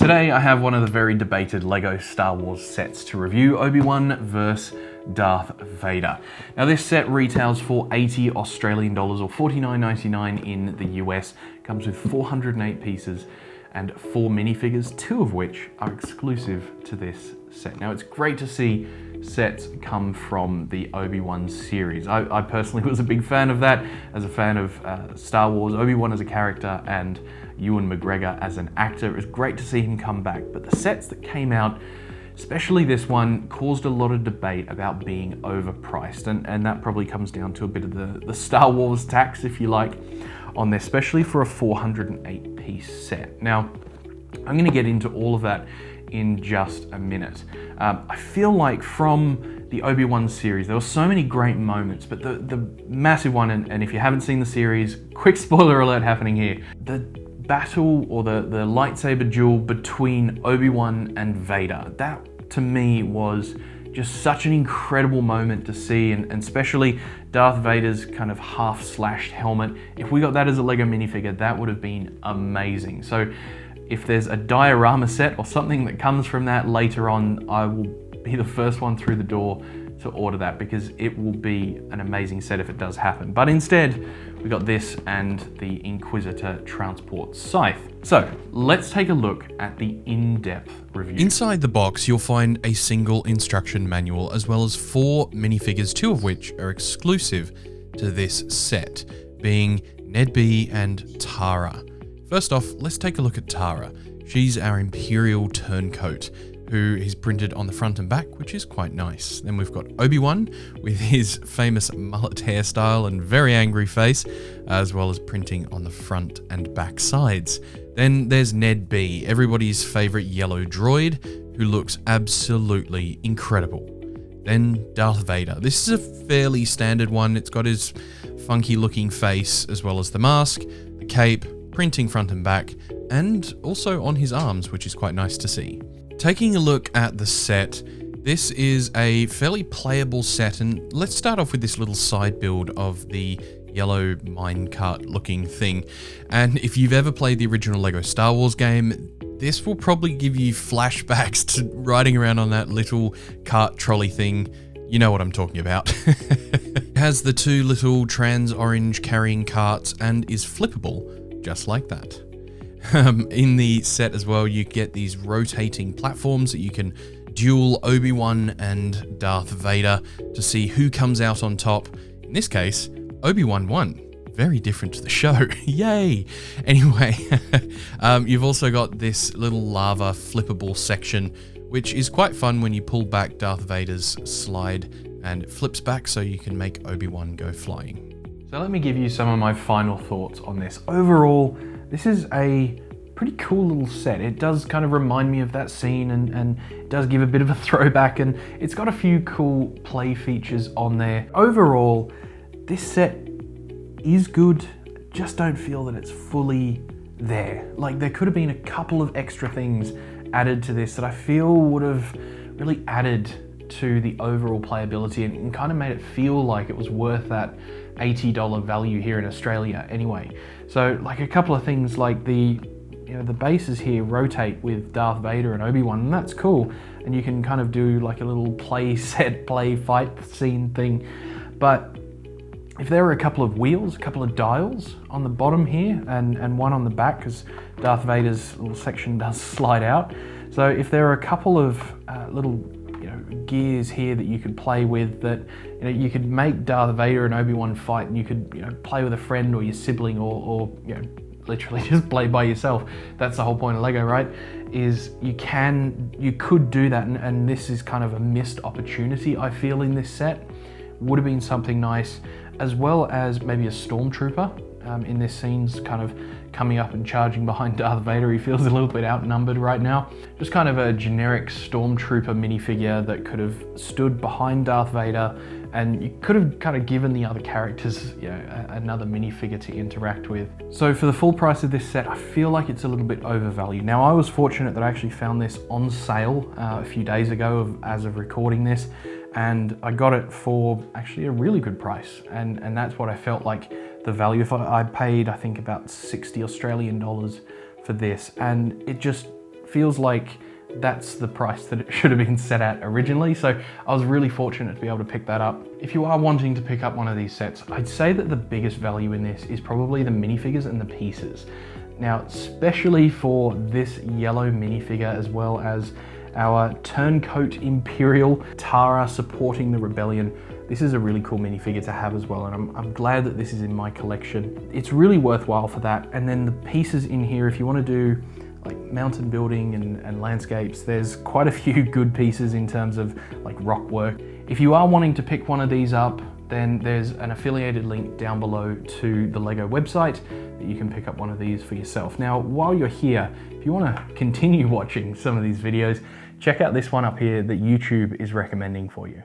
Today I have one of the very debated LEGO Star Wars sets to review, Obi Wan vs Darth Vader. Now this set retails for $80 Australian or $49.99 in the US, comes with 408 pieces and 4 minifigures, 2 of which are exclusive to this set. Now it's great to see sets come from the Obi Wan series. I personally was a big fan of that, as a fan of Star Wars, Obi Wan as a character and Ewan McGregor as an actor. It was great to see him come back, but the sets that came out, especially this one, caused a lot of debate about being overpriced, and that probably comes down to a bit of the Star Wars tax, if you like, on there, especially for a 408 piece set. Now, I'm going to get into all of that in just a minute. I feel like from the Obi Wan series, there were so many great moments, but the massive one, and if you haven't seen the series, quick spoiler alert happening here, the battle or the lightsaber duel between Obi Wan and Vader, that to me was just such an incredible moment to see, and especially Darth Vader's kind of half-slashed helmet. If we got that as a LEGO minifigure, that would have been amazing. So if there's a diorama set or something that comes from that later on, I will be the first one through the door to order that, because it will be an amazing set if it does happen. But instead, we got this and the Inquisitor transport scythe. So let's take a look at the in-depth review. Inside the box, you'll find a single instruction manual, as well as 4 minifigures, 2 of which are exclusive to this set, being Ned-B and Tara. First off, let's take a look at Tara. She's our Imperial turncoat, who is printed on the front and back, which is quite nice. Then we've got Obi Wan with his famous mullet hairstyle and very angry face, as well as printing on the front and back sides. Then there's Ned-B, everybody's favorite yellow droid, who looks absolutely incredible. Then Darth Vader. This is a fairly standard one. It's got his funky looking face, as well as the mask, the cape, printing front and back, and also on his arms, which is quite nice to see. Taking a look at the set, this is a fairly playable set, and let's start off with this little side build of the yellow minecart looking thing. And if you've ever played the original LEGO Star Wars game, this will probably give you flashbacks to riding around on that little cart trolley thing. You know what I'm talking about. It has the 2 little trans orange carrying carts and is flippable, just like that. In the set as well, you get these rotating platforms that you can duel Obi Wan and Darth Vader to see who comes out on top. In this case, Obi Wan won. Very different to the show. Yay! Anyway, you've also got this little lava flippable section, which is quite fun when you pull back Darth Vader's slide and it flips back so you can make Obi Wan go flying. So let me give you some of my final thoughts on this. Overall, this is a pretty cool little set. It does kind of remind me of that scene, and it does give a bit of a throwback, and it's got a few cool play features on there. Overall, this set is good, just don't feel that it's fully there. Like, there could have been a couple of extra things added to this that I feel would have really added to the overall playability and kind of made it feel like it was worth that $80 value here in Australia anyway. So like a couple of things like the bases here rotate with Darth Vader and Obi-Wan, and that's cool. And you can kind of do like a little play fight scene thing. But if there were a couple of wheels, a couple of dials on the bottom here and one on the back, because Darth Vader's little section does slide out. So if there are a couple of little gears here that you could play with, that you could make Darth Vader and Obi-Wan fight, and you could play with a friend or your sibling, or literally just play by yourself. That's the whole point of LEGO, right? Is you could do that, and this is kind of a missed opportunity, I feel, in this set. Would have been something nice, as well as maybe a stormtrooper in this scene's kind of coming up and charging behind Darth Vader. He feels a little bit outnumbered right now. Just kind of a generic stormtrooper minifigure that could have stood behind Darth Vader, and you could have kind of given the other characters another minifigure to interact with. So for the full price of this set, I feel like it's a little bit overvalued. Now, I was fortunate that I actually found this on sale a few days ago as of recording this, and I got it for actually a really good price, and that's what I felt like the value. If I paid, I think, about $60 Australian for this, and it just feels like that's the price that it should have been set at originally. So I was really fortunate to be able to pick that up. If you are wanting to pick up one of these sets, I'd say that the biggest value in this is probably the minifigures and the pieces. Now, especially for this yellow minifigure, as well as our turncoat Imperial Tara supporting the rebellion, this is a really cool minifigure to have as well, and I'm glad that this is in my collection. It's really worthwhile for that. And then the pieces in here, if you want to do like mountain building and landscapes, there's quite a few good pieces in terms of like rock work. If you are wanting to pick one of these up, then there's an affiliated link down below to the LEGO website that you can pick up one of these for yourself. Now, while you're here, if you want to continue watching some of these videos, check out this one up here that YouTube is recommending for you.